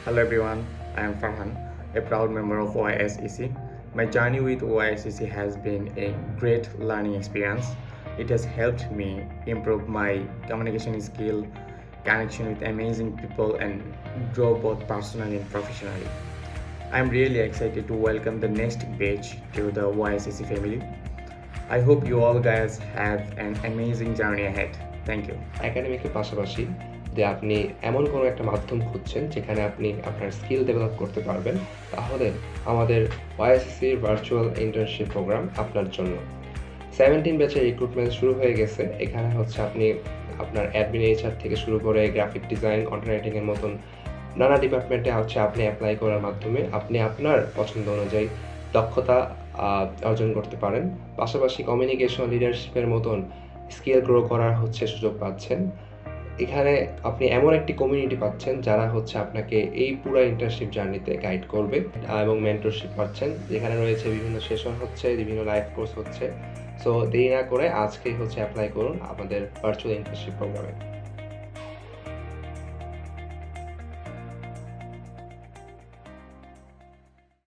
Hello everyone, I am Farhan, a proud member of YSEC. My journey with YSEC has been a great learning experience. It has helped me improve my communication skill, connection with amazing people, and grow both personally and professionally. I am really excited to welcome the next batch to the YSEC family. I hope you all guys have an amazing journey ahead. Thank you. একাডেমিকের পাশাপাশি যে আপনি এমন কোনো একটা মাধ্যম খুঁজছেন যেখানে আপনি আপনার স্কিল ডেভেলপ করতে পারবেন, তাহলে আমাদের ওয়াইএসসির ভার্চুয়াল ইন্টার্নশিপ প্রোগ্রাম আপনার জন্য। 17 ব্যাচের রিক্রুটমেন্ট শুরু হয়ে গেছে। এখানে হচ্ছে আপনি আপনার অ্যাডমিন এইচআর থেকে শুরু করে গ্রাফিক ডিজাইন, কন্টেন্ট রাইটিংয়ের মতন নানা ডিপার্টমেন্টে হচ্ছে আপনি অ্যাপ্লাই করার মাধ্যমে আপনি আপনার পছন্দ অনুযায়ী দক্ষতা অর্জন করতে পারেন। পাশাপাশি কমিউনিকেশন, লিডারশিপের মতন স্কিল গ্রো করার হচ্ছে সুযোগ পাচ্ছেন। এখানে আপনি এমন একটি কমিউনিটি পাচ্ছেন যারা হচ্ছে আপনাকে এই পুরো ইন্টার্নশিপ জার্নিতে গাইড করবে এবং মেন্টরশিপ পাচ্ছেন, যেখানে রয়েছে বিভিন্ন সেশন হচ্ছে, বিভিন্ন লাইভ কোর্স হচ্ছে। সো দেরি না করে আজকেই হচ্ছে অ্যাপ্লাই করুন আমাদের ভার্চুয়াল ইন্টার্নশিপ প্রোগ্রামে।